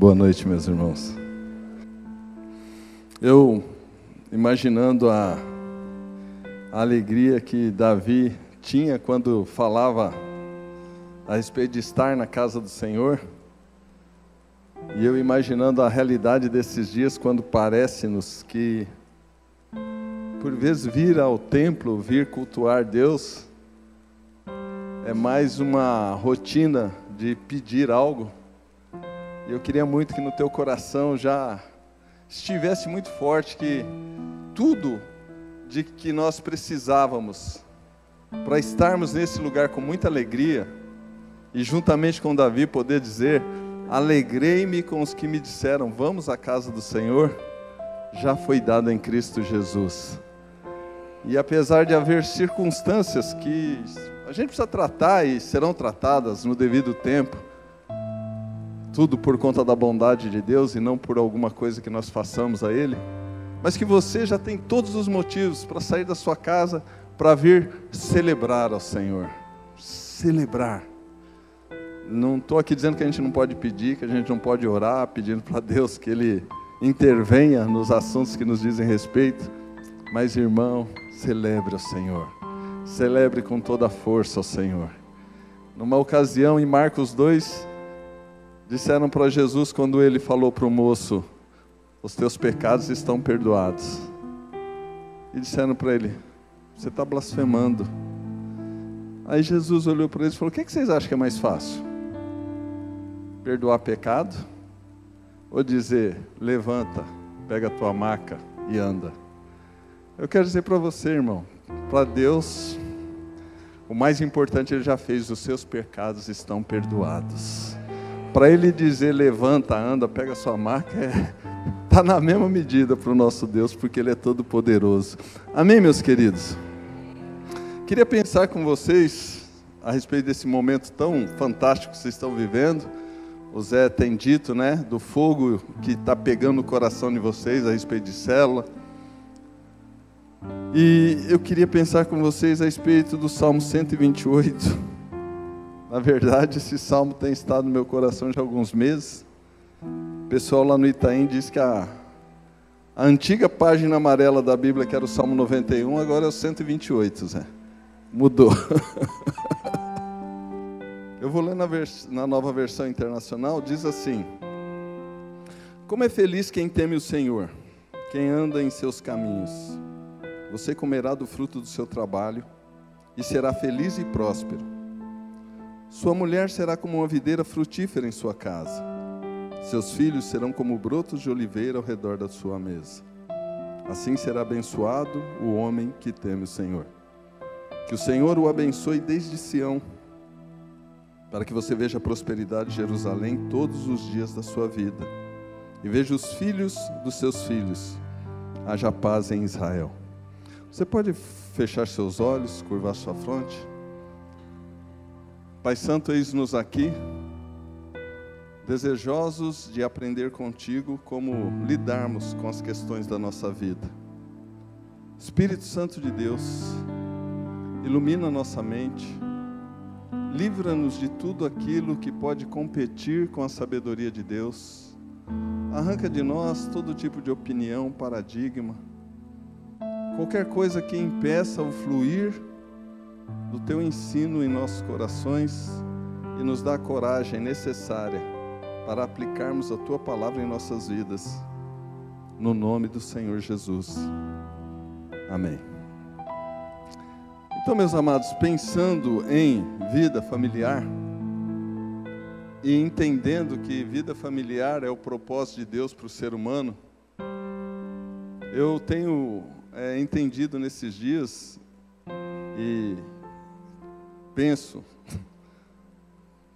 Boa noite, meus irmãos. Eu, imaginando a alegria que Davi tinha quando falava a respeito de estar na casa do Senhor, e eu imaginando a realidade desses dias, quando parece-nos que, por vezes, vir ao templo, vir cultuar Deus, é mais uma rotina de pedir algo. E eu queria muito que no teu coração já estivesse muito forte que tudo de que nós precisávamos para estarmos nesse lugar com muita alegria, e juntamente com Davi poder dizer: alegrei-me com os que me disseram, vamos à casa do Senhor, já foi dado em Cristo Jesus. E apesar de haver circunstâncias que a gente precisa tratar e serão tratadas no devido tempo, tudo por conta da bondade de Deus e não por alguma coisa que nós façamos a Ele, mas que você já tem todos os motivos para sair da sua casa, para vir celebrar ao Senhor. Celebrar. Não estou aqui dizendo que a gente não pode pedir, que a gente não pode orar, pedindo para Deus que Ele intervenha nos assuntos que nos dizem respeito, mas, irmão, celebre ao Senhor. Celebre com toda a força ao Senhor. Numa ocasião, em Marcos 2, disseram para Jesus, quando ele falou para o moço: os teus pecados estão perdoados. E disseram para ele: você está blasfemando. Aí Jesus olhou para eles e falou: o que vocês acham que é mais fácil? Perdoar pecado? Ou dizer: levanta, pega a tua maca e anda? Eu quero dizer para você, irmão, para Deus, o mais importante Ele já fez: os seus pecados estão perdoados. Para Ele dizer: levanta, anda, pega a sua maca, está na mesma medida para o nosso Deus, porque Ele é todo poderoso. Amém, meus queridos? Queria pensar com vocês a respeito desse momento tão fantástico que vocês estão vivendo. O Zé tem dito, né, do fogo que está pegando o coração de vocês a respeito de célula. E eu queria pensar com vocês a respeito do Salmo 128. Na verdade, esse salmo tem estado no meu coração já há alguns meses. O pessoal lá no Itaim diz que a antiga página amarela da Bíblia, que era o Salmo 91, agora é o 128, Zé. Mudou. Eu vou ler na nova versão internacional, diz assim: como é feliz quem teme o Senhor, quem anda em seus caminhos. Você comerá do fruto do seu trabalho e será feliz e próspero. Sua mulher será como uma videira frutífera em sua casa. Seus filhos serão como brotos de oliveira ao redor da sua mesa. Assim será abençoado o homem que teme o Senhor. Que o Senhor o abençoe desde Sião, para que você veja a prosperidade de Jerusalém todos os dias da sua vida, e veja os filhos dos seus filhos. Haja paz em Israel. Você pode fechar seus olhos, curvar sua fronte? Pai Santo, eis-nos aqui, desejosos de aprender contigo como lidarmos com as questões da nossa vida. Espírito Santo de Deus, ilumina nossa mente, livra-nos de tudo aquilo que pode competir com a sabedoria de Deus, arranca de nós todo tipo de opinião, paradigma, qualquer coisa que impeça o fluir do Teu ensino em nossos corações, e nos dá a coragem necessária para aplicarmos a Tua palavra em nossas vidas, no nome do Senhor Jesus. Amém. Então, meus amados, pensando em vida familiar, e entendendo que vida familiar é o propósito de Deus para o ser humano, eu tenho entendido nesses dias, e penso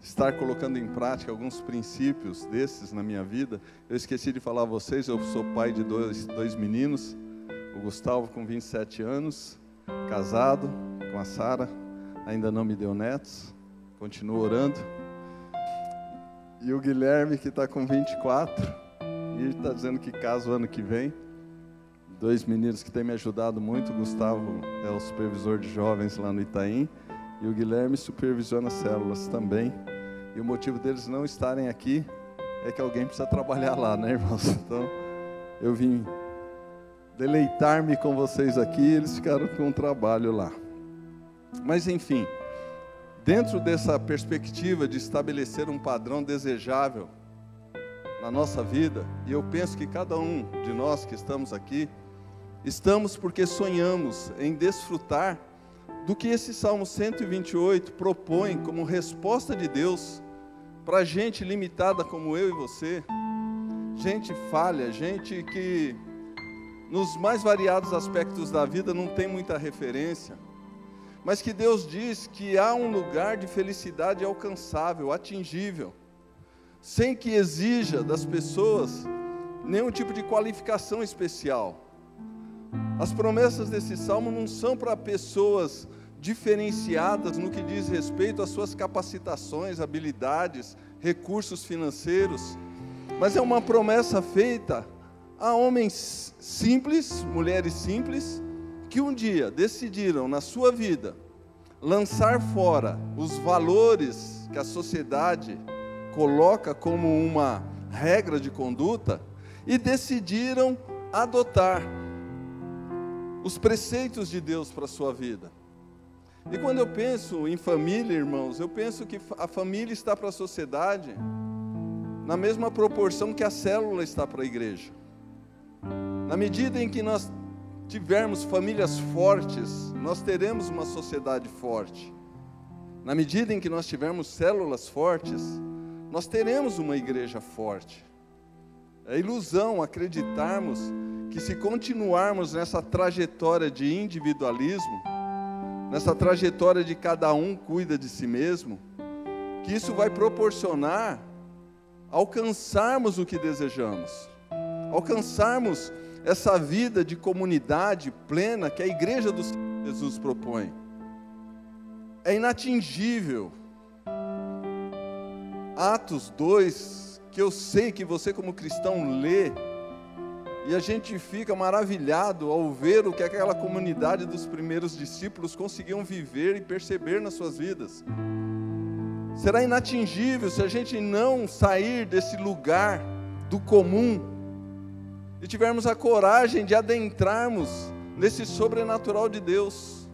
estar colocando em prática alguns princípios desses na minha vida. Eu esqueci de falar a vocês, eu sou pai de dois meninos, o Gustavo com 27 anos, casado com a Sara, ainda não me deu netos, continuo orando, e o Guilherme, que está com 24, e está dizendo que casa o ano que vem. Dois meninos que têm me ajudado muito. O Gustavo é o supervisor de jovens lá no Itaim, e o Guilherme supervisiona células também. E o motivo deles não estarem aqui é que alguém precisa trabalhar lá, né, irmãos? Então, eu vim deleitar-me com vocês aqui, eles ficaram com um trabalho lá. Mas, enfim, dentro dessa perspectiva de estabelecer um padrão desejável na nossa vida, e eu penso que cada um de nós que estamos aqui, estamos porque sonhamos em desfrutar do que esse Salmo 128 propõe como resposta de Deus para gente limitada como eu e você, gente falha, gente que nos mais variados aspectos da vida não tem muita referência, mas que Deus diz que há um lugar de felicidade alcançável, atingível, sem que exija das pessoas nenhum tipo de qualificação especial. As promessas desse salmo não são para pessoas diferenciadas no que diz respeito às suas capacitações, habilidades, recursos financeiros, mas é uma promessa feita a homens simples, mulheres simples, que um dia decidiram na sua vida lançar fora os valores que a sociedade coloca como uma regra de conduta e decidiram adotar os preceitos de Deus para a sua vida. E quando eu penso em família, irmãos, eu penso que a família está para a sociedade na mesma proporção que a célula está para a igreja. Na medida em que nós tivermos famílias fortes, nós teremos uma sociedade forte. Na medida em que nós tivermos células fortes, nós teremos uma igreja forte. É ilusão acreditarmos que se continuarmos nessa trajetória de individualismo, nessa trajetória de cada um cuida de si mesmo, que isso vai proporcionar alcançarmos o que desejamos, alcançarmos essa vida de comunidade plena que a igreja do Senhor Jesus propõe. É inatingível. Atos 2, que eu sei que você como cristão lê, e a gente fica maravilhado ao ver o que aquela comunidade dos primeiros discípulos conseguiam viver e perceber nas suas vidas. Será inatingível se a gente não sair desse lugar do comum e tivermos a coragem de adentrarmos nesse sobrenatural de Deus,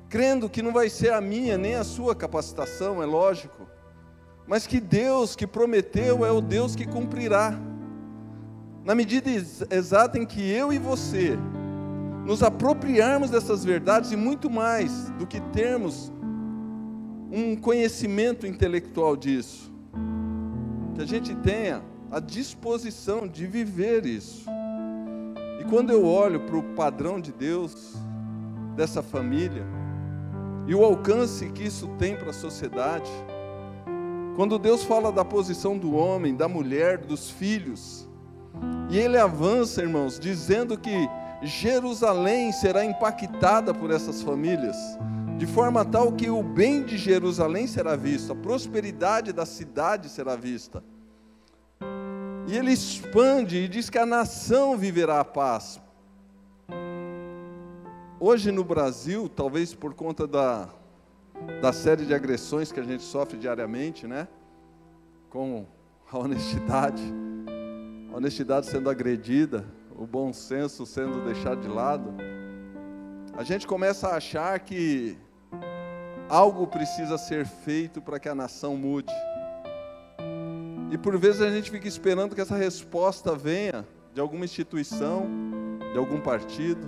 crendo que não vai ser a minha nem a sua capacitação, é lógico, mas que Deus que prometeu é o Deus que cumprirá. Na medida exata em que eu e você nos apropriarmos dessas verdades, e muito mais do que termos um conhecimento intelectual disso, que a gente tenha a disposição de viver isso. E quando eu olho para o padrão de Deus, dessa família, e o alcance que isso tem para a sociedade, quando Deus fala da posição do homem, da mulher, dos filhos, e Ele avança, irmãos, dizendo que Jerusalém será impactada por essas famílias, de forma tal que o bem de Jerusalém será visto, a prosperidade da cidade será vista. E Ele expande e diz que a nação viverá a paz. Hoje no Brasil, talvez por conta da série de agressões que a gente sofre diariamente, né? Com a honestidade sendo agredida, o bom senso sendo deixado de lado, a gente começa a achar que algo precisa ser feito para que a nação mude. E por vezes a gente fica esperando que essa resposta venha de alguma instituição, de algum partido,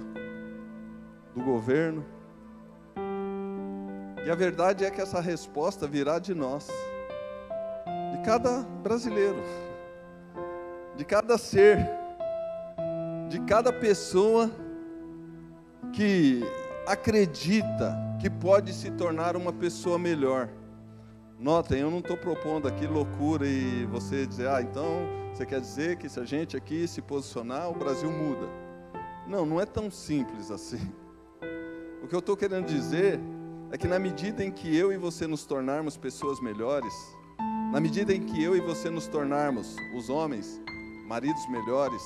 do governo. E a verdade é que essa resposta virá de nós, de cada brasileiro, de cada ser, de cada pessoa que acredita que pode se tornar uma pessoa melhor. Notem, eu não estou propondo aqui loucura e você dizer, então você quer dizer que se a gente aqui se posicionar, o Brasil muda. Não, não é tão simples assim. O que eu estou querendo dizer é que na medida em que eu e você nos tornarmos pessoas melhores, na medida em que eu e você nos tornarmos, os homens, maridos melhores,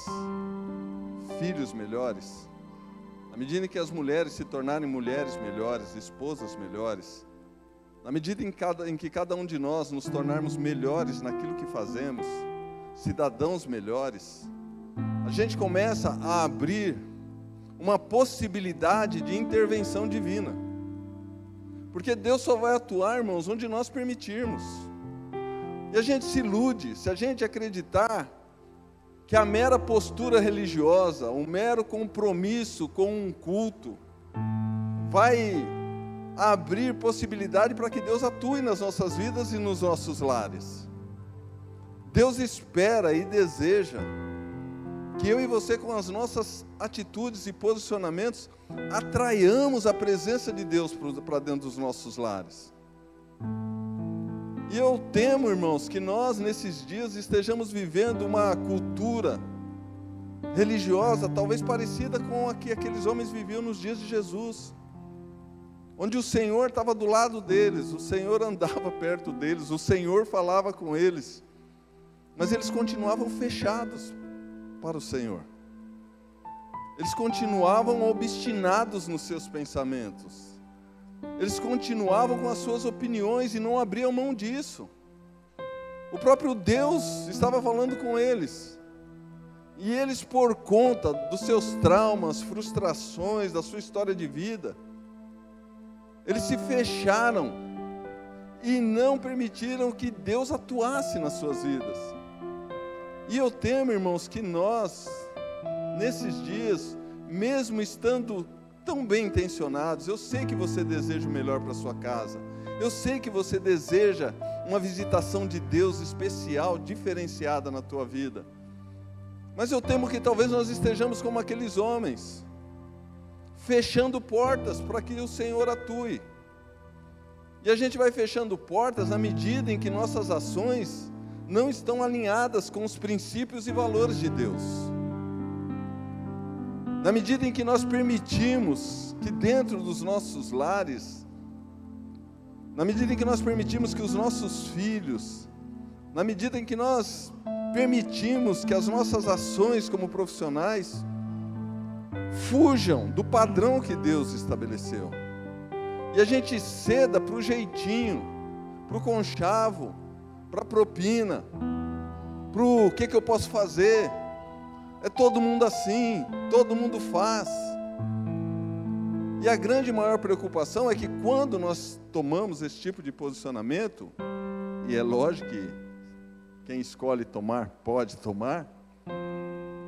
filhos melhores, na medida em que as mulheres se tornarem mulheres melhores, esposas melhores, na medida em que cada um de nós nos tornarmos melhores naquilo que fazemos, cidadãos melhores, a gente começa a abrir uma possibilidade de intervenção divina. Porque Deus só vai atuar, irmãos, onde nós permitirmos. E a gente se ilude se a gente acreditar que a mera postura religiosa, o mero compromisso com um culto, vai abrir possibilidade para que Deus atue nas nossas vidas e nos nossos lares. Deus espera e deseja que eu e você, com as nossas atitudes e posicionamentos, atraiamos a presença de Deus para dentro dos nossos lares. E eu temo, irmãos, que nós nesses dias estejamos vivendo uma cultura religiosa, talvez parecida com a que aqueles homens viviam nos dias de Jesus, onde o Senhor estava do lado deles, o Senhor andava perto deles, o Senhor falava com eles, mas eles continuavam fechados para o Senhor. Eles continuavam obstinados nos seus pensamentos. Eles continuavam com as suas opiniões e não abriam mão disso. O próprio Deus estava falando com eles. E eles, por conta dos seus traumas, frustrações, da sua história de vida, eles se fecharam e não permitiram que Deus atuasse nas suas vidas. E eu temo, irmãos, que nós, nesses dias, mesmo estando tão bem intencionados, eu sei que você deseja o melhor para a sua casa, eu sei que você deseja uma visitação de Deus especial, diferenciada na tua vida, mas eu temo que talvez nós estejamos como aqueles homens, fechando portas para que o Senhor atue. E a gente vai fechando portas à medida em que nossas ações não estão alinhadas com os princípios e valores de Deus. Na medida em que nós permitimos que dentro dos nossos lares, na medida em que nós permitimos que os nossos filhos, na medida em que nós permitimos que as nossas ações como profissionais fujam do padrão que Deus estabeleceu, e a gente ceda para o jeitinho, para o conchavo, para a propina, para o que eu posso fazer, é todo mundo assim, todo mundo faz. E a grande maior preocupação é que quando nós tomamos esse tipo de posicionamento, e é lógico que quem escolhe tomar, pode tomar,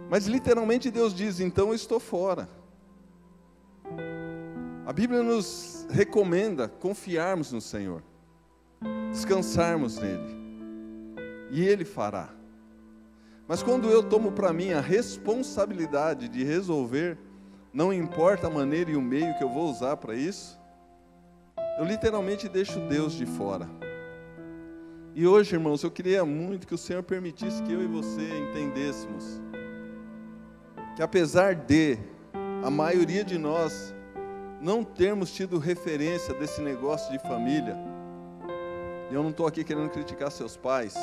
mas literalmente Deus diz, então eu estou fora. A Bíblia nos recomenda confiarmos no Senhor, descansarmos nele, e Ele fará. Mas quando eu tomo para mim a responsabilidade de resolver, não importa a maneira e o meio que eu vou usar para isso, eu literalmente deixo Deus de fora. E hoje, irmãos, eu queria muito que o Senhor permitisse que eu e você entendêssemos que apesar de a maioria de nós não termos tido referência desse negócio de família, e eu não estou aqui querendo criticar seus pais,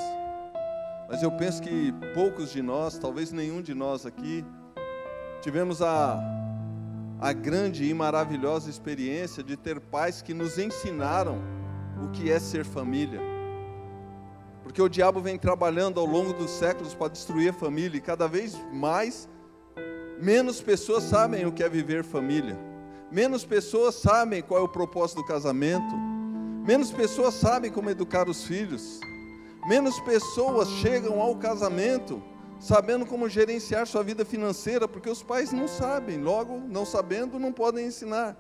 mas eu penso que poucos de nós, talvez nenhum de nós aqui, tivemos a grande e maravilhosa experiência de ter pais que nos ensinaram o que é ser família. Porque o diabo vem trabalhando ao longo dos séculos para destruir a família, e cada vez mais, menos pessoas sabem o que é viver família, menos pessoas sabem qual é o propósito do casamento, menos pessoas sabem como educar os filhos, menos pessoas chegam ao casamento sabendo como gerenciar sua vida financeira, porque os pais não sabem, logo, não sabendo, não podem ensinar.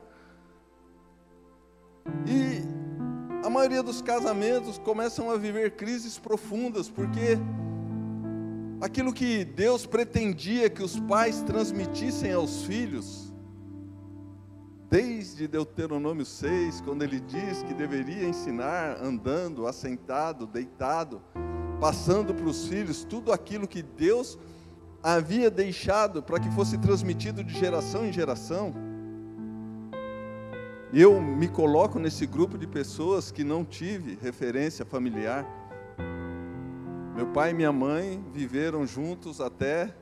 E a maioria dos casamentos começam a viver crises profundas, porque aquilo que Deus pretendia que os pais transmitissem aos filhos, desde Deuteronômio 6, quando ele diz que deveria ensinar andando, assentado, deitado, passando para os filhos tudo aquilo que Deus havia deixado para que fosse transmitido de geração em geração. Eu me coloco nesse grupo de pessoas que não tive referência familiar. Meu pai e minha mãe viveram juntos até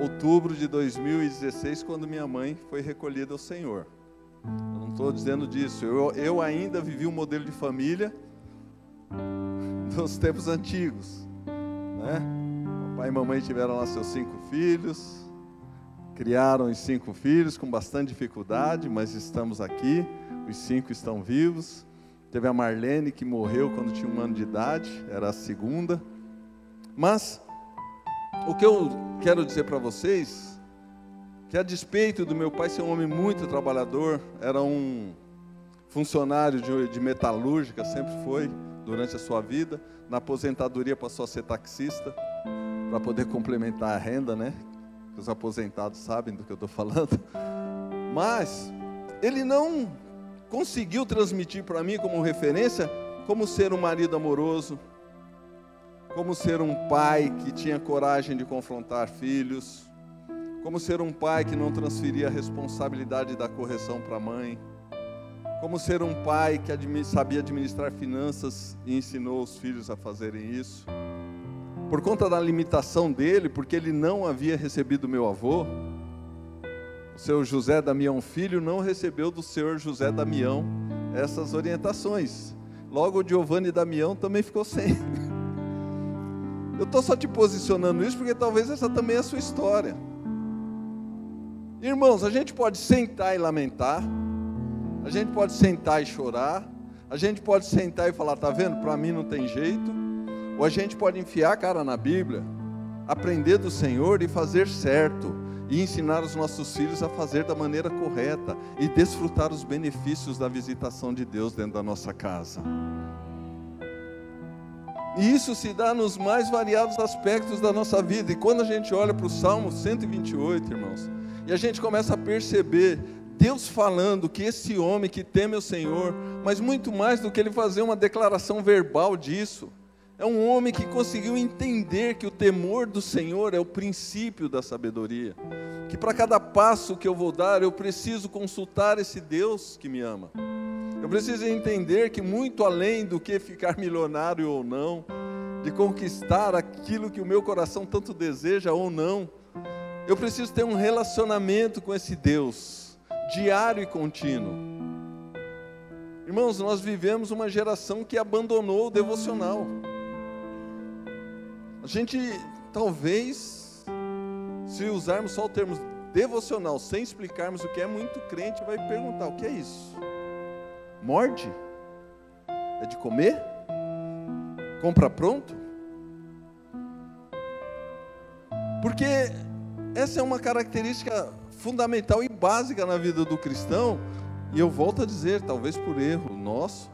outubro de 2016, quando minha mãe foi recolhida ao Senhor. Eu não estou dizendo disso, eu ainda vivi um modelo de família dos tempos antigos, né? Pai e mamãe tiveram lá seus 5 filhos, criaram os 5 filhos com bastante dificuldade, mas estamos aqui, os 5 estão vivos. Teve a Marlene, que morreu quando tinha 1 ano de idade, era a segunda. Mas, o que eu quero dizer para vocês, que a despeito do meu pai ser um homem muito trabalhador, era um funcionário de metalúrgica, sempre foi, durante a sua vida. Na aposentadoria passou a ser taxista, para poder complementar a renda, né? Os aposentados sabem do que eu estou falando. Mas ele não conseguiu transmitir para mim como referência como ser um marido amoroso, como ser um pai que tinha coragem de confrontar filhos, como ser um pai que não transferia a responsabilidade da correção para a mãe, como ser um pai que sabia administrar finanças e ensinou os filhos a fazerem isso. Por conta da limitação dele, porque ele não havia recebido meu avô, o seu José Damião Filho não recebeu do senhor José Damião essas orientações. Logo o Giovanni Damião também ficou sem. Eu estou só te posicionando isso porque talvez essa também é a sua história. Irmãos, a gente pode sentar e lamentar, a gente pode sentar e chorar, a gente pode sentar e falar, tá vendo, para mim não tem jeito. Ou a gente pode enfiar a cara na Bíblia, aprender do Senhor e fazer certo, e ensinar os nossos filhos a fazer da maneira correta, e desfrutar os benefícios da visitação de Deus dentro da nossa casa. E isso se dá nos mais variados aspectos da nossa vida. E quando a gente olha para o Salmo 128, irmãos, e a gente começa a perceber Deus falando que esse homem que teme o Senhor, mas muito mais do que ele fazer uma declaração verbal disso, é um homem que conseguiu entender que o temor do Senhor é o princípio da sabedoria, que para cada passo que eu vou dar, eu preciso consultar esse Deus que me ama. Eu preciso entender que muito além do que ficar milionário ou não, de conquistar aquilo que o meu coração tanto deseja ou não, eu preciso ter um relacionamento com esse Deus, diário e contínuo. Irmãos, nós vivemos uma geração que abandonou o devocional. A gente, talvez, se usarmos só o termo devocional, sem explicarmos o que é, muito crente vai perguntar, o que é isso? Morde? É de comer? Compra pronto? Porque essa é uma característica fundamental e básica na vida do cristão, e eu volto a dizer, talvez por erro nosso,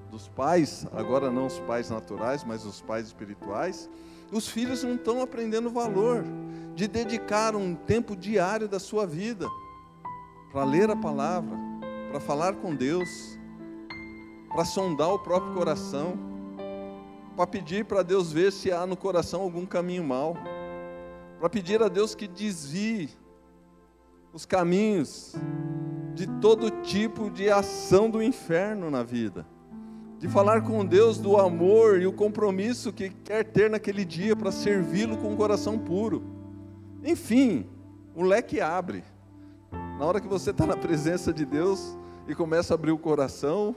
dos pais, agora não os pais naturais, mas os pais espirituais, os filhos não estão aprendendo o valor de dedicar um tempo diário da sua vida para ler a palavra, para falar com Deus, para sondar o próprio coração, para pedir para Deus ver se há no coração algum caminho mau, para pedir a Deus que desvie os caminhos de todo tipo de ação do inferno na vida, de falar com Deus do amor e o compromisso que quer ter naquele dia para servi-lo com um coração puro. Enfim, o leque abre. Na hora que você está na presença de Deus e começa a abrir o coração,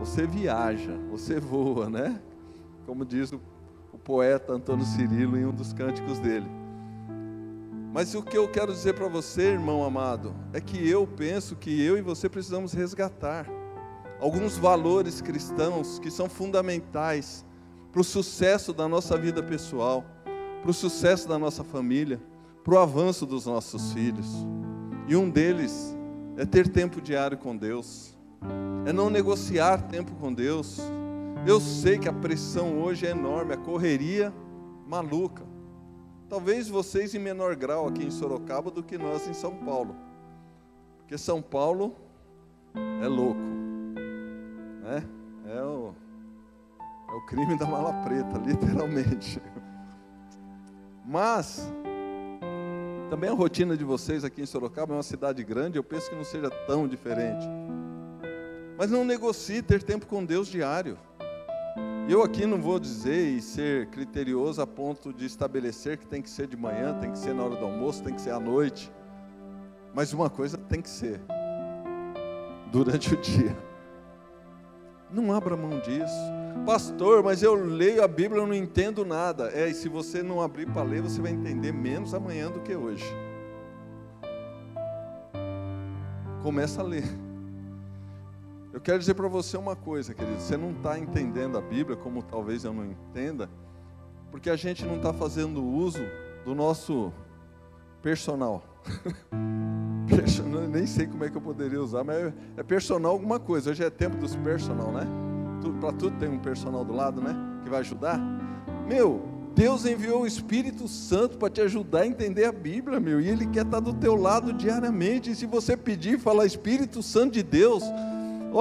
você viaja, você voa, né? Como diz o poeta Antônio Cirilo em um dos cânticos dele. Mas o que eu quero dizer para você, irmão amado, é que eu penso que eu e você precisamos resgatar alguns valores cristãos que são fundamentais para o sucesso da nossa vida pessoal, para o sucesso da nossa família, para o avanço dos nossos filhos. E um deles é ter tempo diário com Deus, é não negociar tempo com Deus. Eu sei que a pressão hoje é enorme, a correria maluca. Talvez vocês em menor grau aqui em Sorocaba do que nós em São Paulo, porque São Paulo é louco, né? É o crime da mala preta, literalmente. Mas também a rotina de vocês aqui em Sorocaba é uma cidade grande, eu penso que não seja tão diferente. Mas não negocie ter tempo com Deus diário. Eu aqui não vou dizer e ser criterioso a ponto de estabelecer que tem que ser de manhã, tem que ser na hora do almoço, tem que ser à noite. Mas uma coisa tem que ser durante o dia. Não abra mão disso. Pastor, mas eu leio a Bíblia e não entendo nada. E se você não abrir para ler, você vai entender menos amanhã do que hoje. Começa a ler. Eu quero dizer para você uma coisa, querido. Você não está entendendo a Bíblia, como talvez eu não entenda, porque a gente não está fazendo uso do nosso personal. Nem sei como é que eu poderia usar, mas é personal alguma coisa. Hoje é tempo dos personal, né? Para tudo tem um personal do lado, né? Que vai ajudar. Deus enviou o Espírito Santo para te ajudar a entender a Bíblia, e Ele quer estar do teu lado diariamente. E se você pedir, falar, Espírito Santo de Deus,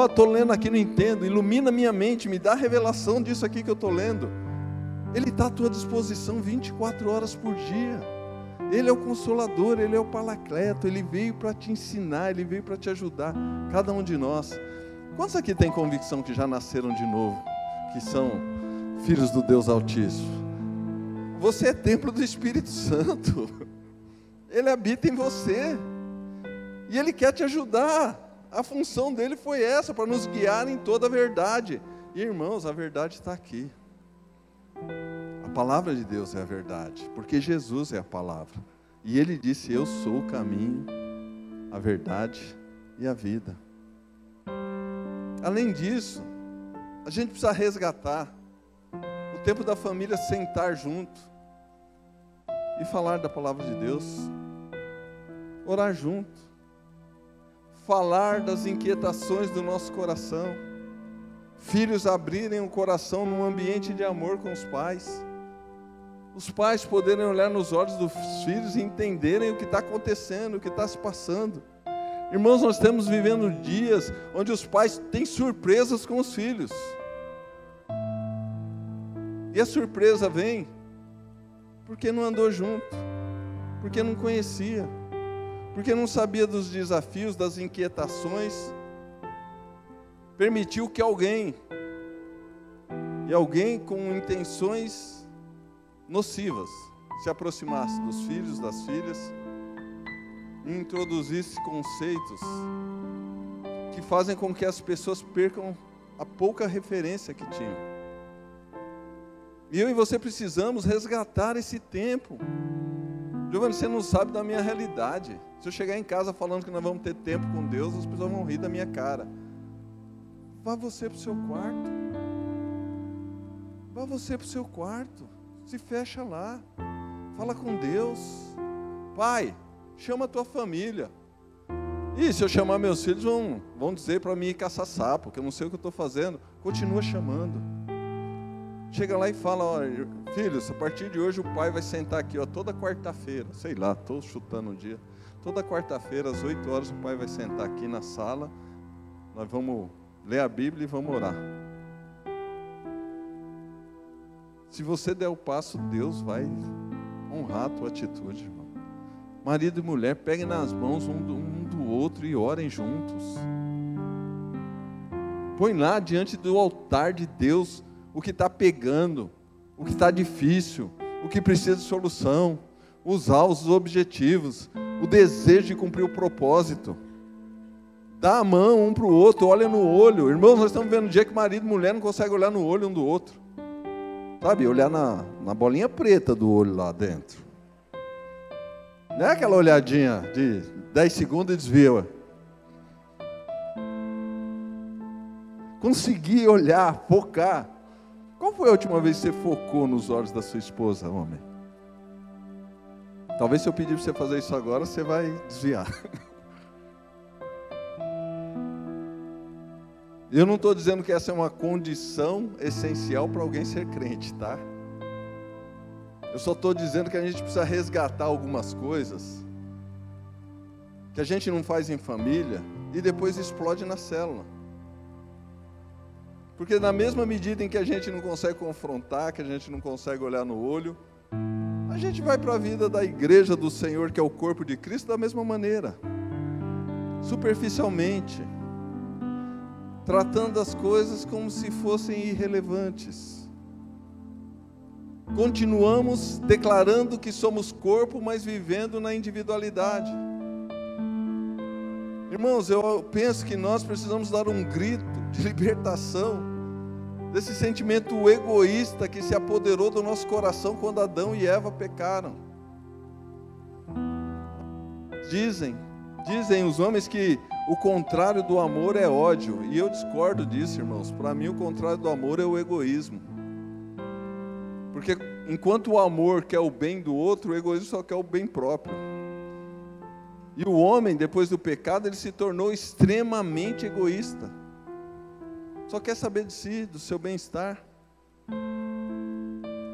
estou lendo aqui, não entendo, ilumina minha mente, me dá a revelação disso aqui que eu estou lendo. Ele está à tua disposição 24 horas por dia. Ele é o Consolador, Ele é o Paracleto, Ele veio para te ensinar, Ele veio para te ajudar, cada um de nós. Quantos aqui têm convicção que já nasceram de novo, que são filhos do Deus Altíssimo? Você é templo do Espírito Santo, Ele habita em você, e Ele quer te ajudar. A função dele foi essa, para nos guiar em toda a verdade. E irmãos, a verdade está aqui. A palavra de Deus é a verdade, porque Jesus é a palavra. E Ele disse, eu sou o caminho, a verdade e a vida. Além disso, a gente precisa resgatar o tempo da família sentar junto e falar da palavra de Deus, orar junto, falar das inquietações do nosso coração, filhos abrirem o coração num ambiente de amor com os pais poderem olhar nos olhos dos filhos e entenderem o que está acontecendo, o que está se passando. Irmãos, nós estamos vivendo dias onde os pais têm surpresas com os filhos, e a surpresa vem porque não andou junto, porque não conhecia, porque não sabia dos desafios, das inquietações, permitiu que alguém com intenções nocivas se aproximasse dos filhos, das filhas, e introduzisse conceitos que fazem com que as pessoas percam a pouca referência que tinham. E eu e você precisamos resgatar esse tempo. Giovanni, você não sabe da minha realidade. Se eu chegar em casa falando que nós vamos ter tempo com Deus, as pessoas vão rir da minha cara. Vá você para o seu quarto. Vá você para o seu quarto. Se fecha lá. Fala com Deus. Pai, chama a tua família. E se eu chamar meus filhos, vão dizer para mim ir caçar sapo, que eu não sei o que eu estou fazendo. Continua chamando. Chega lá e fala, olha, filhos, a partir de hoje o pai vai sentar aqui, toda quarta-feira, sei lá, estou chutando um dia, toda quarta-feira às 8 horas o pai vai sentar aqui na sala, nós vamos ler a Bíblia e vamos orar. Se você der o passo, Deus vai honrar a tua atitude, irmão. Marido e mulher, peguem nas mãos um do outro e orem juntos. Põe lá diante do altar de Deus o que está pegando, o que está difícil, o que precisa de solução, os alvos, os objetivos, o desejo de cumprir o propósito. Dá a mão um para o outro, olha no olho. Irmãos, nós estamos vendo um dia que marido e mulher não conseguem olhar no olho um do outro. Sabe, olhar na bolinha preta do olho lá dentro. Não é aquela olhadinha de 10 segundos e desvia. Conseguir olhar, focar. Qual foi a última vez que você focou nos olhos da sua esposa, homem? Talvez se eu pedir para você fazer isso agora, você vai desviar. Eu não estou dizendo que essa é uma condição essencial para alguém ser crente, tá? Eu só estou dizendo que a gente precisa resgatar algumas coisas que a gente não faz em família e depois explode na célula. Porque na mesma medida em que a gente não consegue confrontar, que a gente não consegue olhar no olho, a gente vai para a vida da igreja do Senhor, que é o corpo de Cristo, da mesma maneira. Superficialmente. Tratando as coisas como se fossem irrelevantes. Continuamos declarando que somos corpo, mas vivendo na individualidade. Irmãos, eu penso que nós precisamos dar um grito de libertação desse sentimento egoísta que se apoderou do nosso coração quando Adão e Eva pecaram. Dizem os homens que o contrário do amor é ódio, e eu discordo disso, irmãos. Para mim, o contrário do amor é o egoísmo. Porque enquanto o amor quer o bem do outro, o egoísmo só quer o bem próprio. E o homem, depois do pecado, ele se tornou extremamente egoísta. Só quer saber de si, do seu bem-estar.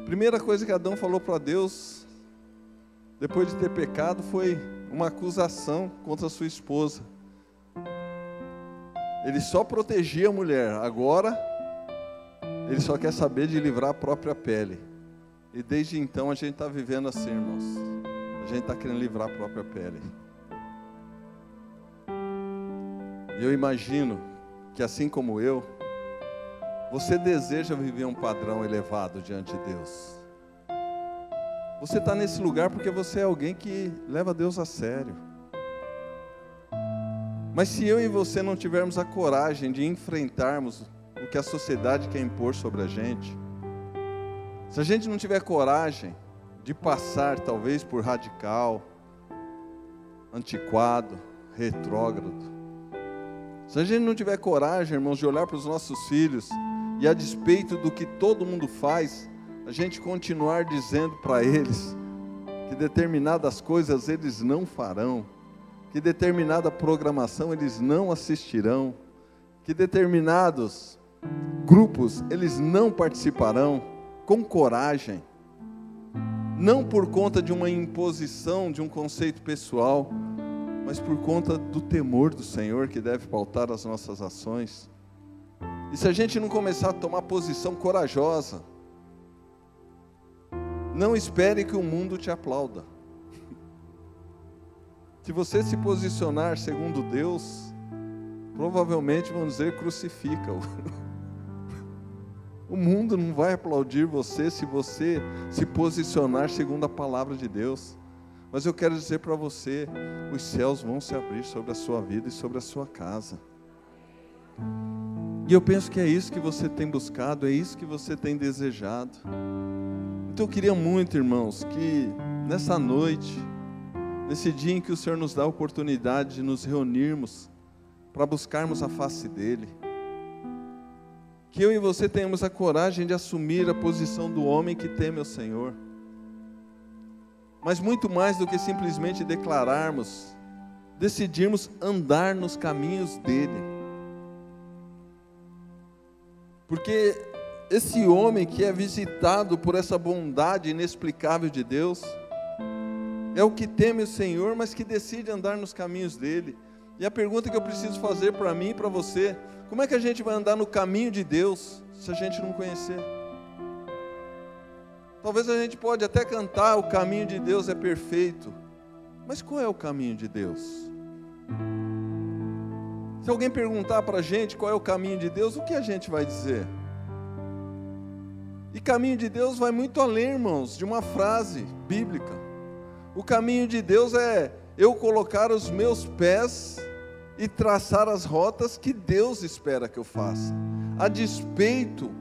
Primeira coisa que Adão falou para Deus, depois de ter pecado, foi uma acusação contra sua esposa. Ele só protegia a mulher, agora ele só quer saber de livrar a própria pele. E desde então a gente está vivendo assim, irmãos. A gente está querendo livrar a própria pele. E eu imagino que, assim como eu, você deseja viver um padrão elevado diante de Deus. Você está nesse lugar porque você é alguém que leva Deus a sério. Mas se eu e você não tivermos a coragem de enfrentarmos o que a sociedade quer impor sobre a gente, se a gente não tiver coragem de passar talvez por radical, antiquado, retrógrado, se a gente não tiver coragem, irmãos, de olhar para os nossos filhos e a despeito do que todo mundo faz, a gente continuar dizendo para eles que determinadas coisas eles não farão, que determinada programação eles não assistirão, que determinados grupos eles não participarão, com coragem, não por conta de uma imposição de um conceito pessoal, mas por conta do temor do Senhor que deve pautar as nossas ações. E se a gente não começar a tomar posição corajosa, não espere que o mundo te aplauda. Se você se posicionar segundo Deus, provavelmente vão dizer crucifica-o. O mundo não vai aplaudir você se você se posicionar segundo a palavra de Deus. Mas eu quero dizer para você, os céus vão se abrir sobre a sua vida e sobre a sua casa. E eu penso que é isso que você tem buscado, é isso que você tem desejado. Então eu queria muito, irmãos, que nessa noite, nesse dia em que o Senhor nos dá a oportunidade de nos reunirmos para buscarmos a face dEle, que eu e você tenhamos a coragem de assumir a posição do homem que teme ao Senhor. Mas muito mais do que simplesmente declararmos, decidirmos andar nos caminhos dEle. Porque esse homem que é visitado por essa bondade inexplicável de Deus, é o que teme o Senhor, mas que decide andar nos caminhos dEle. E a pergunta que eu preciso fazer para mim e para você, como é que a gente vai andar no caminho de Deus, se a gente não conhecer? Talvez a gente pode até cantar, o caminho de Deus é perfeito, mas qual é o caminho de Deus? Se alguém perguntar para a gente qual é o caminho de Deus, o que a gente vai dizer? E caminho de Deus vai muito além, irmãos, de uma frase bíblica. O caminho de Deus é eu colocar os meus pés e traçar as rotas que Deus espera que eu faça, a despeito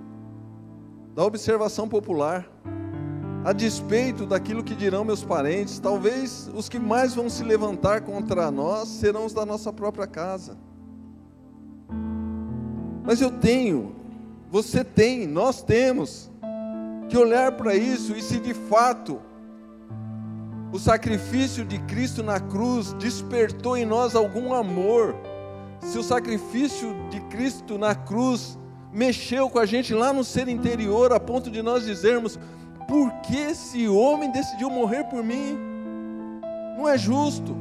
da observação popular, a despeito daquilo que dirão meus parentes. Talvez os que mais vão se levantar contra nós serão os da nossa própria casa. Mas eu tenho, você tem, nós temos que olhar para isso, e se de fato o sacrifício de Cristo na cruz despertou em nós algum amor, se o sacrifício de Cristo na cruz mexeu com a gente lá no ser interior, a ponto de nós dizermos: por que esse homem decidiu morrer por mim? Não é justo,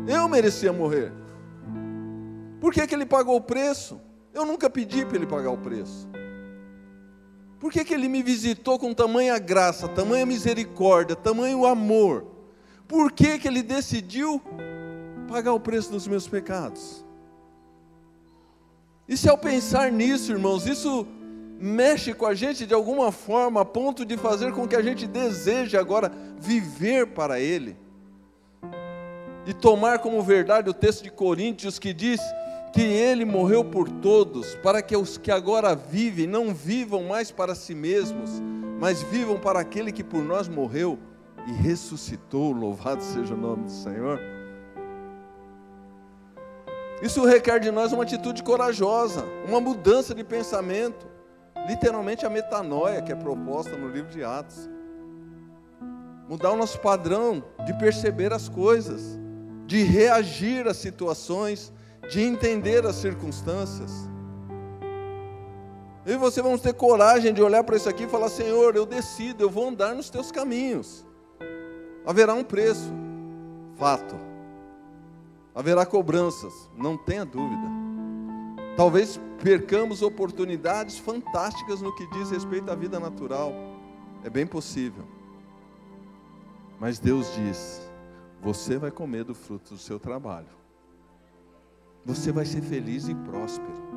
eu merecia morrer. Por que ele pagou o preço? Eu nunca pedi para ele pagar o preço. Por que ele me visitou com tamanha graça, tamanha misericórdia, tamanho amor? Por que ele decidiu pagar o preço dos meus pecados? E se ao pensar nisso, irmãos, isso mexe com a gente de alguma forma, a ponto de fazer com que a gente deseje agora viver para Ele, e tomar como verdade o texto de Coríntios que diz que Ele morreu por todos, para que os que agora vivem não vivam mais para si mesmos, mas vivam para aquele que por nós morreu e ressuscitou, louvado seja o nome do Senhor. Isso requer de nós uma atitude corajosa, uma mudança de pensamento, literalmente a metanoia que é proposta no livro de Atos. Mudar o nosso padrão de perceber as coisas, de reagir às situações, de entender as circunstâncias. Eu e você vamos ter coragem de olhar para isso aqui e falar: Senhor, eu decido, eu vou andar nos teus caminhos. Haverá um preço, fato. Haverá cobranças, não tenha dúvida. Talvez percamos oportunidades fantásticas no que diz respeito à vida natural. É bem possível. Mas Deus diz: você vai comer do fruto do seu trabalho. Você vai ser feliz e próspero.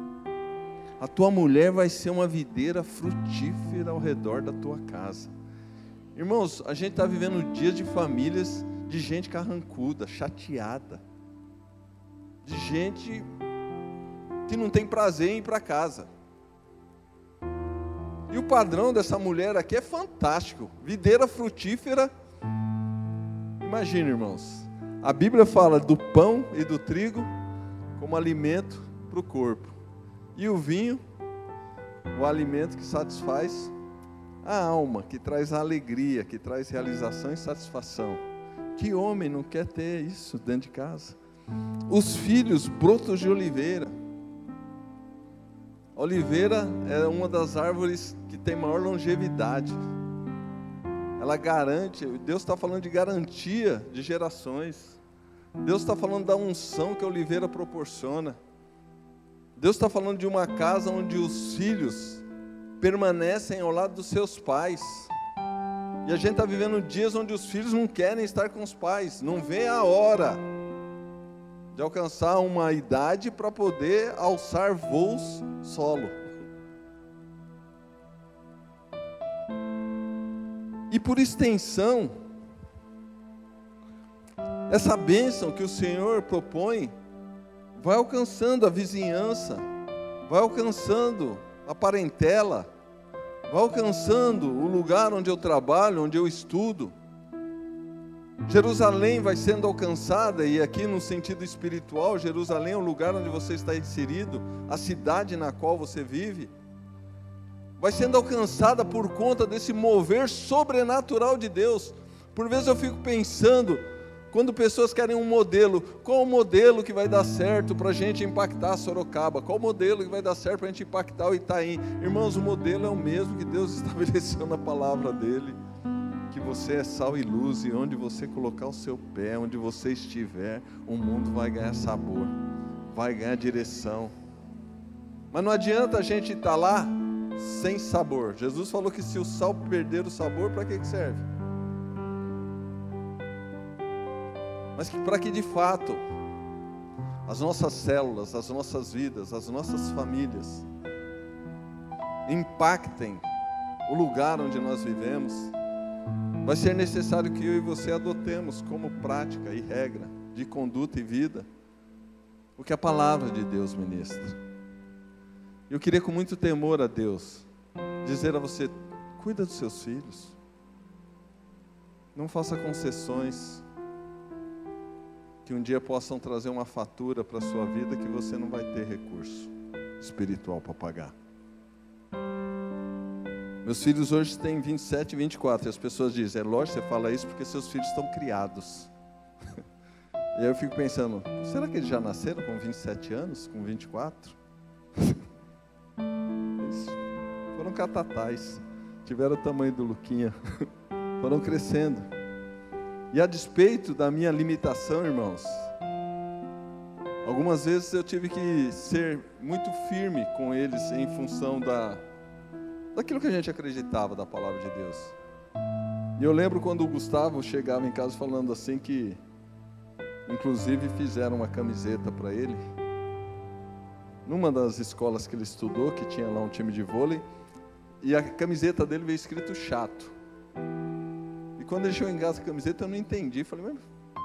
A tua mulher vai ser uma videira frutífera ao redor da tua casa. Irmãos, a gente está vivendo dias de famílias, de gente carrancuda, chateada, de gente que não tem prazer em ir para casa. E o padrão dessa mulher aqui é fantástico, videira frutífera. Imagina, irmãos, a Bíblia fala do pão e do trigo como alimento para o corpo, e o vinho, o alimento que satisfaz a alma, que traz a alegria, que traz realização e satisfação. Que homem não quer ter isso dentro de casa? Os filhos, brotos de oliveira. A oliveira é uma das árvores que tem maior longevidade. Ela garante, Deus está falando de garantia de gerações. Deus está falando da unção que a oliveira proporciona. Deus está falando de uma casa onde os filhos permanecem ao lado dos seus pais. E a gente está vivendo dias onde os filhos não querem estar com os pais, não vê a hora de alcançar uma idade para poder alçar voos solo. E por extensão, essa bênção que o Senhor propõe vai alcançando a vizinhança, vai alcançando a parentela, vai alcançando o lugar onde eu trabalho, onde eu estudo. Jerusalém vai sendo alcançada, e aqui no sentido espiritual, Jerusalém é o lugar onde você está inserido, a cidade na qual você vive, vai sendo alcançada por conta desse mover sobrenatural de Deus. Por vezes eu fico pensando, quando pessoas querem um modelo, qual o modelo que vai dar certo para a gente impactar Sorocaba? Qual o modelo que vai dar certo para a gente impactar o Itaim? Irmãos, o modelo é o mesmo que Deus estabeleceu na palavra dEle, que você é sal e luz, e onde você colocar o seu pé, onde você estiver, o mundo vai ganhar sabor, vai ganhar direção. Mas não adianta a gente estar lá sem sabor. Jesus falou que se o sal perder o sabor, para que serve? Mas para que de fato as nossas células, as nossas vidas, as nossas famílias impactem o lugar onde nós vivemos, vai ser necessário que eu e você adotemos como prática e regra de conduta e vida o que a palavra de Deus ministra. Eu queria, com muito temor a Deus, dizer a você: cuida dos seus filhos, não faça concessões que um dia possam trazer uma fatura para a sua vida que você não vai ter recurso espiritual para pagar. Meus filhos hoje têm 27 e 24, e as pessoas dizem: é lógico, você fala isso porque seus filhos estão criados. E aí eu fico pensando, será que eles já nasceram com 27 anos, com 24? Eles foram catatais, tiveram o tamanho do Luquinha, foram crescendo. E a despeito da minha limitação, irmãos, algumas vezes eu tive que ser muito firme com eles em função daquilo que a gente acreditava da palavra de Deus. E eu lembro quando o Gustavo chegava em casa falando assim que, inclusive, fizeram uma camiseta para ele, numa das escolas que ele estudou, que tinha lá um time de vôlei, e a camiseta dele veio escrito chato. E quando ele chegou em casa com a camiseta, eu não entendi. Falei: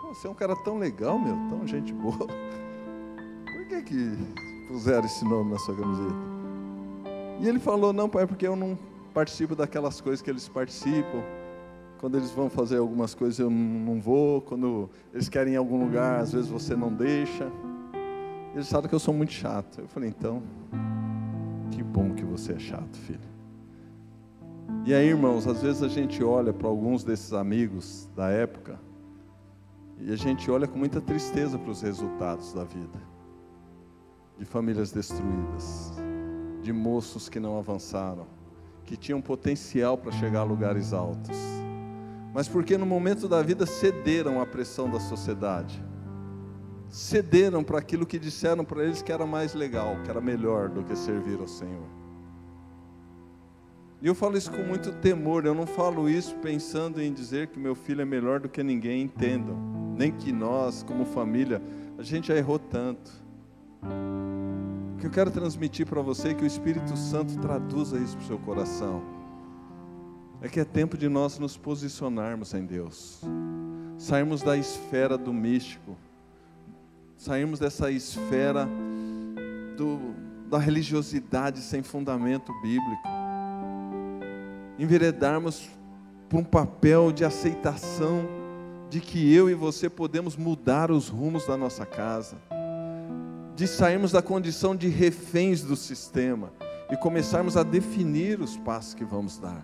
mas Você é um cara tão legal, meu, tão gente boa. Por que puseram esse nome na sua camiseta? E ele falou, não, pai, porque eu não participo daquelas coisas que eles participam. Quando eles vão fazer algumas coisas eu não vou. Quando eles querem ir em algum lugar, às vezes você não deixa. Eles sabem que eu sou muito chato. Eu falei, então, que bom que você é chato, filho. E aí, irmãos, às vezes a gente olha para alguns desses amigos da época e a gente olha com muita tristeza para os resultados da vida. De famílias destruídas, de moços que não avançaram, que tinham potencial para chegar a lugares altos, mas porque no momento da vida cederam à pressão da sociedade, cederam para aquilo que disseram para eles que era mais legal, que era melhor do que servir ao Senhor. E eu falo isso com muito temor, eu não falo isso pensando em dizer que meu filho é melhor do que ninguém, entendam, nem que nós, como família, a gente já errou tanto. O que eu quero transmitir para você é que o Espírito Santo traduza isso para o seu coração. É que é tempo de nós nos posicionarmos em Deus, sairmos da esfera do místico, sairmos dessa esfera da religiosidade sem fundamento bíblico, enveredarmos por um papel de aceitação de que eu e você podemos mudar os rumos da nossa casa, de sairmos da condição de reféns do sistema e começarmos a definir os passos que vamos dar.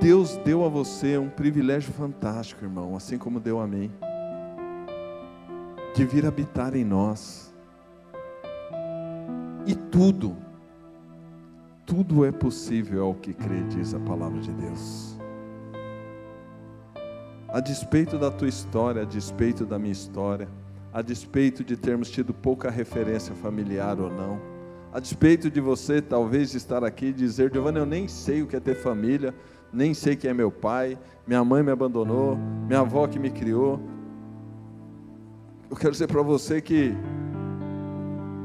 Deus deu a você um privilégio fantástico, irmão, assim como deu a mim, de vir habitar em nós. E tudo é possível ao que crê, diz a palavra de Deus. A despeito da tua história, a despeito da minha história, a despeito de termos tido pouca referência familiar ou não, a despeito de você talvez estar aqui e dizer, Giovanni, eu nem sei o que é ter família, nem sei quem é meu pai, minha mãe me abandonou, minha avó que me criou. Eu quero dizer para você que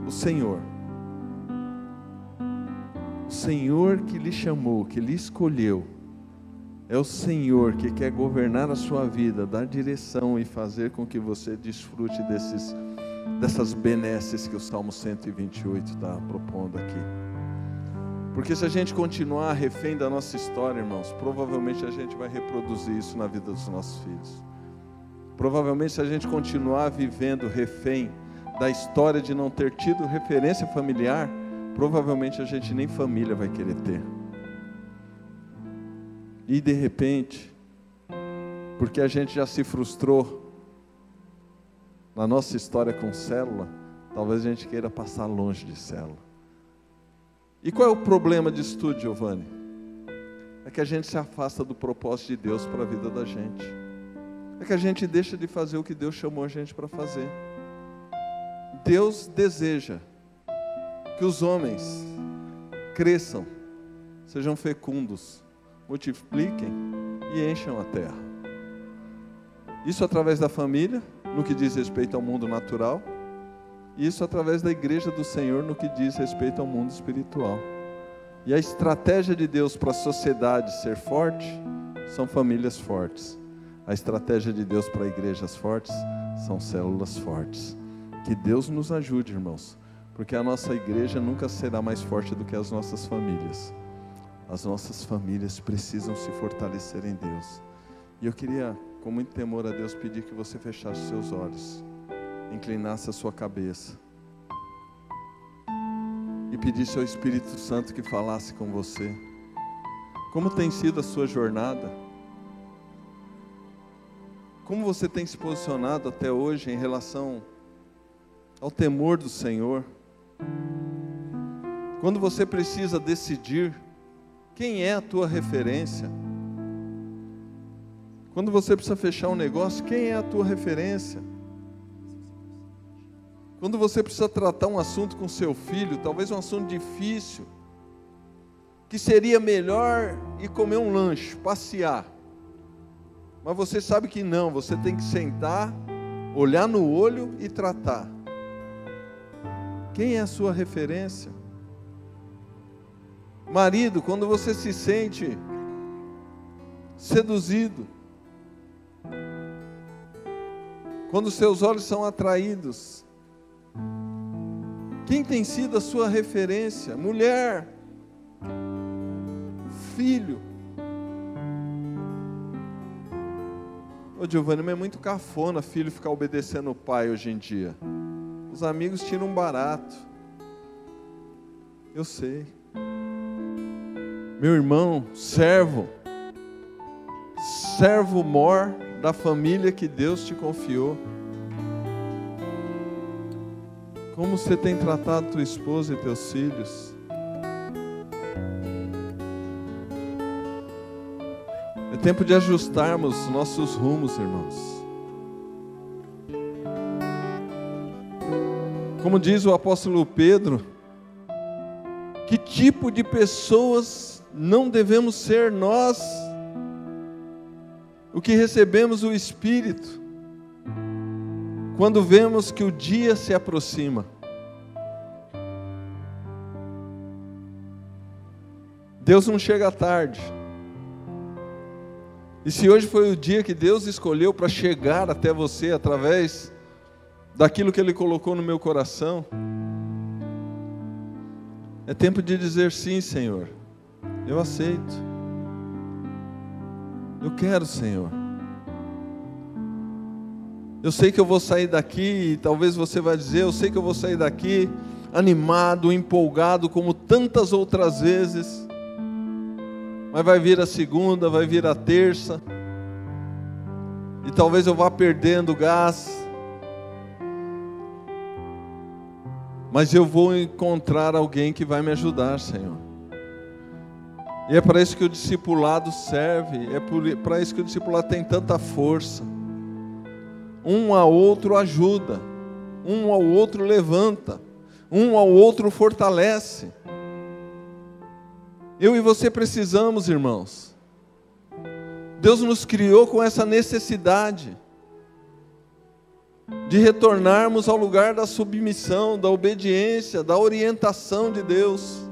o Senhor que lhe chamou, que lhe escolheu, é o Senhor que quer governar a sua vida, dar direção e fazer com que você desfrute dessas benesses que o Salmo 128 está propondo aqui. Porque se a gente continuar refém da nossa história, irmãos, provavelmente a gente vai reproduzir isso na vida dos nossos filhos. Provavelmente se a gente continuar vivendo refém da história de não ter tido referência familiar, provavelmente a gente nem família vai querer ter. E de repente, porque a gente já se frustrou na nossa história com célula, talvez a gente queira passar longe de célula. E qual é o problema disso tudo, Giovanni? É que a gente se afasta do propósito de Deus para a vida da gente. É que a gente deixa de fazer o que Deus chamou a gente para fazer. Deus deseja que os homens cresçam, sejam fecundos, multipliquem e encham a terra. Isso através da família, no que diz respeito ao mundo natural, e isso através da igreja do Senhor, no que diz respeito ao mundo espiritual. E a estratégia de Deus para a sociedade ser forte, são famílias fortes. A estratégia de Deus para igrejas fortes, são células fortes. Que Deus nos ajude, irmãos, porque a nossa igreja nunca será mais forte do que as nossas famílias. As nossas famílias precisam se fortalecer em Deus. E eu queria, com muito temor a Deus, pedir que você fechasse os seus olhos, inclinasse a sua cabeça e pedisse ao Espírito Santo que falasse com você. Como tem sido a sua jornada? Como você tem se posicionado até hoje em relação ao temor do Senhor? Quando você precisa decidir quem é a tua referência, quando você precisa fechar um negócio, quem é a tua referência? Quando você precisa tratar um assunto com seu filho, talvez um assunto difícil, que seria melhor ir comer um lanche, passear, mas você sabe que não, você tem que sentar, olhar no olho e tratar. Quem é a sua referência? Marido, quando você se sente seduzido, quando os seus olhos são atraídos? Quem tem sido a sua referência? Mulher, filho. Ô Giovanni, mas é muito cafona filho ficar obedecendo o pai hoje em dia. Os amigos tiram barato. Eu sei. Meu irmão, servo mor da família que Deus te confiou. Como você tem tratado tua esposa e teus filhos? É tempo de ajustarmos nossos rumos, irmãos. Como diz o apóstolo Pedro, que tipo de pessoas não devemos ser nós, o que recebemos o Espírito, quando vemos que o dia se aproxima? Deus não chega tarde. E se hoje foi o dia que Deus escolheu para chegar até você através daquilo que Ele colocou no meu coração, é tempo de dizer sim, Senhor, eu aceito, eu quero, Senhor. Eu sei que eu vou sair daqui, e talvez você vai dizer, eu sei que eu vou sair daqui animado, empolgado, como tantas outras vezes, mas vai vir a segunda, vai vir a terça, e talvez eu vá perdendo gás, mas eu vou encontrar alguém que vai me ajudar, Senhor. E é para isso que o discipulado serve, é para isso que o discipulado tem tanta força. Um ao outro ajuda, um ao outro levanta, um ao outro fortalece. Eu e você precisamos, irmãos. Deus nos criou com essa necessidade de retornarmos ao lugar da submissão, da obediência, da orientação de Deus.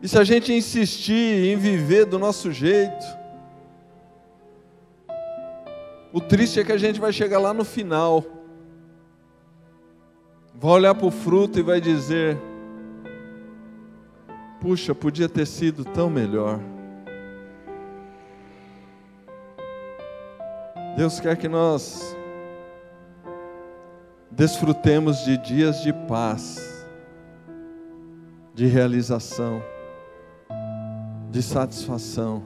E se a gente insistir em viver do nosso jeito, o triste é que a gente vai chegar lá no final, vai olhar para o fruto e vai dizer, puxa, podia ter sido tão melhor. Deus quer que nós desfrutemos de dias de paz, de realização, de satisfação.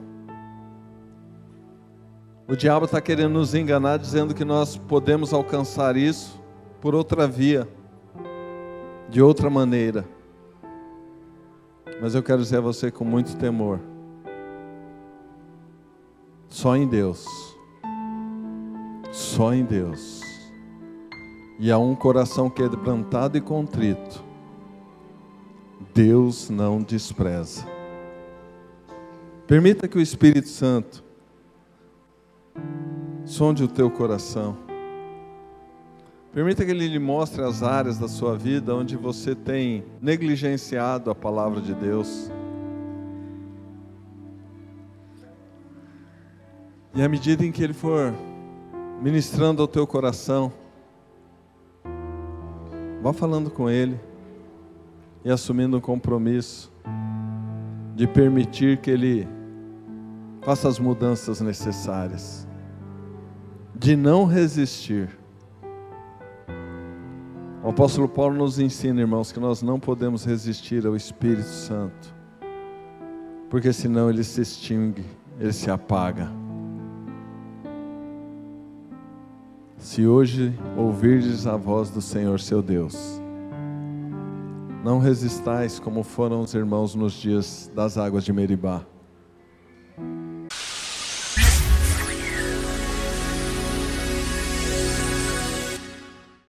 O diabo está querendo nos enganar, dizendo que nós podemos alcançar isso por outra via, de outra maneira. Mas eu quero dizer a você com muito temor, só em Deus, só em Deus, e a um coração quebrantado e contrito, Deus não despreza. Permita que o Espírito Santo sonde o teu coração. Permita que Ele lhe mostre as áreas da sua vida onde você tem negligenciado a palavra de Deus. E à medida em que Ele for ministrando ao teu coração, vá falando com Ele e assumindo um compromisso de permitir que Ele faça as mudanças necessárias, de não resistir. O apóstolo Paulo nos ensina, irmãos, que nós não podemos resistir ao Espírito Santo, porque senão ele se extingue, ele se apaga. Se hoje ouvirdes a voz do Senhor seu Deus, não resistais como foram os irmãos nos dias das águas de Meribá.